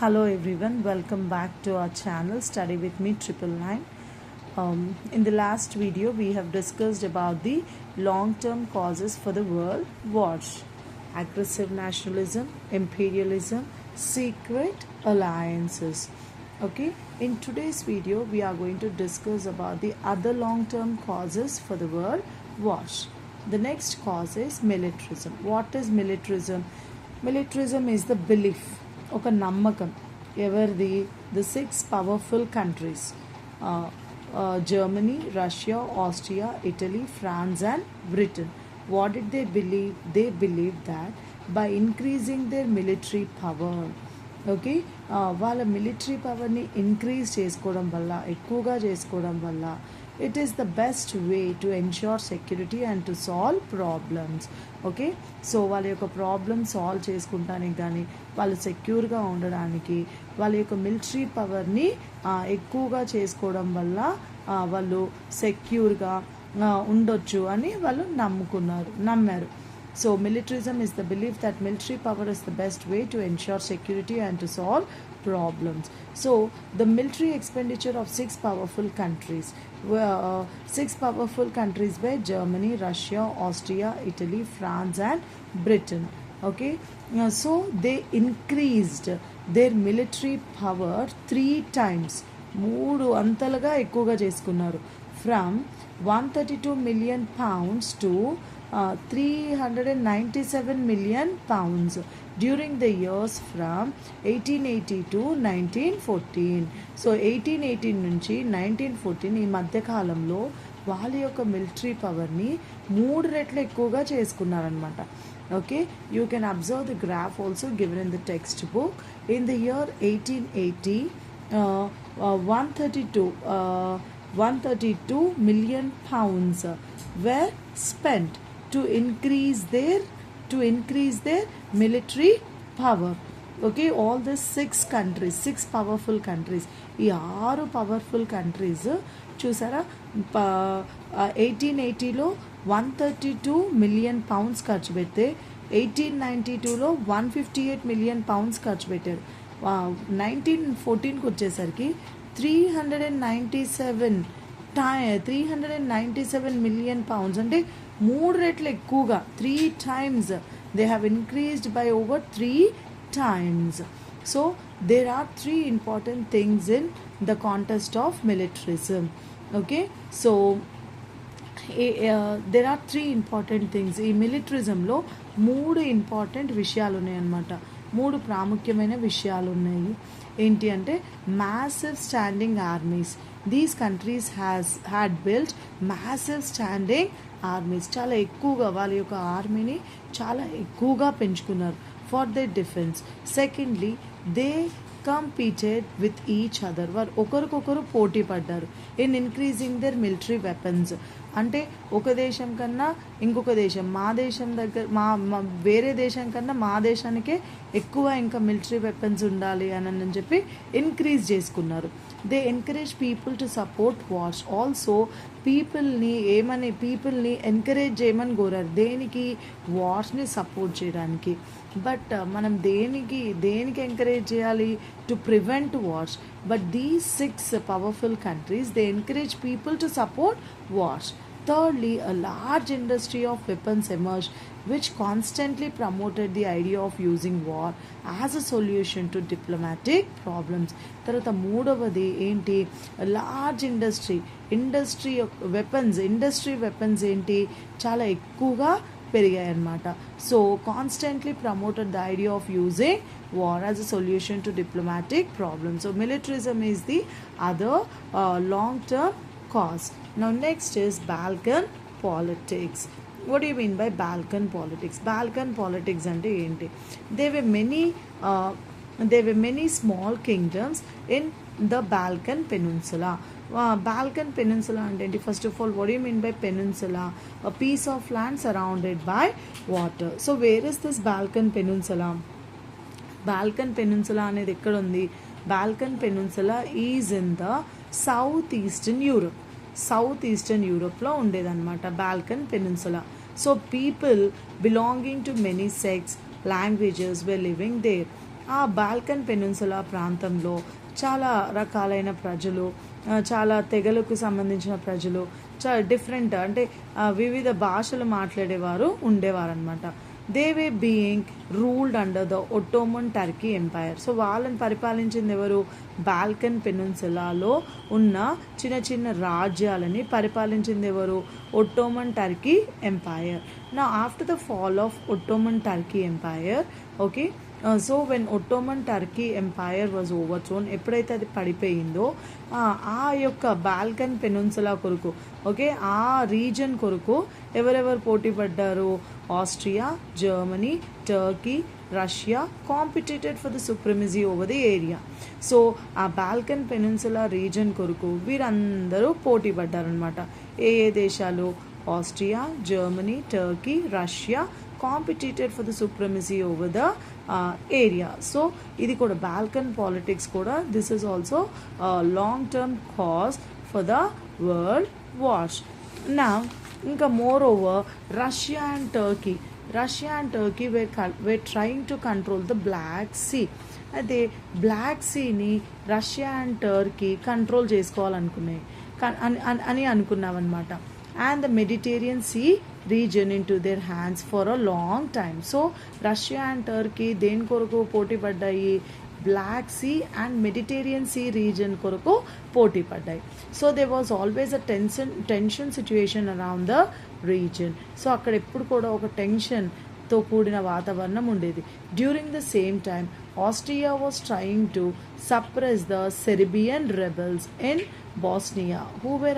Hello everyone, welcome back to our channel Study with Me 999. In the last video we have discussed about the long-term causes for the world wars: aggressive nationalism, imperialism, secret alliances. Okay, in today's video we are going to discuss about the other long-term causes for the world wars. The next cause is militarism. What is militarism? Militarism is the belief, ఒక నమ్మకం ఎవరిది, the six powerful countries Germany, Russia, Austria, Italy, France and Britain. What did they believe? They believe that by increasing their military power, okay, వాళ్ళ military పవర్ని increase చేసుకోవడం వల్ల, ఎక్కువగా చేసుకోవడం వల్ల, it is the best way to ensure security and to solve problems. Okay, so వాళ్ళ యొక్క problem solve చేసుకుంటానికి కానీ, వాళ్ళు సెక్యూర్గా ఉండడానికి, వాళ్ళ యొక్క మిలిటరీ పవర్ని ఎక్కువగా చేసుకోవడం వల్ల వాళ్ళు సెక్యూర్గా ఉండొచ్చు అని వాళ్ళు నమ్మారు. So militarism is the belief that military power is the best way to ensure security and to solve problems. So the military expenditure of six powerful countries were Germany, Russia, Austria, Italy, France and Britain. Okay, so they increased their military power 3 times. మూడు అంతలుగా ఎక్కువగా చేసుకున్నారు. From 132 million pounds to 397 million pounds during the years from 1880 to 1914. So 1818 నుంచి 1914 ఈ మధ్యకాలంలో వాళ్ళ యొక్క military పవర్ని 3 రెట్లు ఎక్కువగా చేసుకున్నారనమాట. Okay, you can observe the graph also given in the text. In the year 1880 132 million pounds were spent to increase their military power. Okay, all the six powerful countries, ఈ 6 powerful countries చూసారా, 1880లో 132 million pounds ఖర్చు పెడితే 1892లో 158 million pounds ఖర్చు పెట్టారు. 1914కి వచ్చేసరికి 397 million pounds, అంటే 3 రెట్లు ఎక్కువగా, 3 times they have increased by over 3 times. So there are 3 important things in the context of militarism. Okay, so there are 3 important things. ఈ మిలిటరిజంలో 3 ఇంపార్టెంట్ విషయాలు ఉన్నాయన్నమాట. 3 ప్రాముఖ్యమైన విషయాలు ఉన్నాయి. ఏంటి అంటే, massive standing armies. These countries had built massive standing armies. చాలా ఎక్కువగా వాళ్ళ యొక్క ఆర్మీని చాలా ఎక్కువగా పెంచుకున్నారు for their defence. Secondly, they competed with each other. వారు ఒకరికొకరు పోటీ పడ్డారు in increasing their military weapons. అంటే ఒక దేశం కన్నా ఇంకొక దేశం, మా దేశం దగ్గర వేరే దేశం కన్నా మా దేశానికే ఎక్కువ ఇంకా మిలిటరీ వెపన్స్ ఉండాలి అని చెప్పి ఇంక్రీజ్ చేసుకున్నారు. They encourage people to support wars. Also పీపుల్ని ఎంకరేజ్ చేయమని కోరారు. దేనికి? వార్స్ని సపోర్ట్ చేయడానికి. బట్ మనం దేనికి ఎంకరేజ్ చేయాలి? To prevent wars. But these 6 powerful countries, they encourage people to support wars. Thirdly, a large industry of weapons emerged, which constantly promoted the idea of using war as a solution to diplomatic problems. తర్వాత మూడవది ఏంటి? Large industry weapons ఏంటి? చాలా ఎక్కువగా పెరిగాయి అన్నమాట. So constantly promoted the idea of using war as a solution to diplomatic problems. So militarism is the other long-term cause. Now next is Balkan politics. What do you mean by Balkan politics? Balkan politics ante enti? There were many small kingdoms in the Balkan Peninsula. Balkan Peninsula అంటే ఏంటి? First of all, what do you mean by peninsula? A piece of land surrounded by water. So where is this Balkan Peninsula? Balkan peninsula అనేది ఎక్కడ ఉంది? Balkan peninsula is in the south eastern యూరోప్లో ఉండేదన్నమాట Balkan peninsula. So people belonging to many sects, languages were living there. ఆ Balkan peninsula ప్రాంతంలో చాలా రకాలైన ప్రజలు, చాలా తెగలకు సంబంధించిన ప్రజలు, చాలా డిఫరెంట్ అంటే వివిధ భాషలు మాట్లాడేవారు ఉండేవారనమాట. They were being ruled under the Ottoman Turkey empire. So వాళ్ళని పరిపాలించింది ఎవరు? బాల్కన్ పెనిన్సులాలో ఉన్న చిన్న చిన్న రాజ్యాలని పరిపాలించింది ఎవరు? Ottoman Turkey empire. నా after the fall of Ottoman Turkey empire, okay, so when Ottoman Turkey empire was overthrown, ఎప్పుడైతే అది పడిపోయిందో ఆ యొక్క బాల్కన్ పెనిన్సులా కొరకు, ఓకే, ఆ రీజన్ కొరకు ఎవరెవరు పోటీ పడ్డారు? Austria, Germany, Turkey, Russia competed for the supremacy over the area. So ఆ బాల్కన్ పెనిన్సులా రీజన్ కొరకు వీరందరూ పోటీ పడ్డారనమాట. ఏ ఏ దేశాలు? Austria, Germany, Turkey, Russia competed for the supremacy over the area. So ఇది కూడా బాల్కన్ పాలిటిక్స్ కూడా this is also long term cause for the world wars. నా ఇంకా more over Russia and Turkey were trying to control the black sea. అయితే black సీని Russia and Turkey control చేసుకోవాలనుకున్నాయి అని అనుకున్నామన్నమాట. And the Mediterranean sea region into their hands for a long time. So Russia and Turkey దేని కొరకు పోటీ పడ్డాయి? Black sea and Mediterranean sea region కొరకు పోటీ పడ్డాయి. So they was always a tension situation around the reason. So అక్కడ ఎప్పుడు కూడా ఒక టెన్షన్తో కూడిన వాతావరణం ఉండేది. During the same time Austria was trying to suppress the Serbian rebels in Bosnia, who were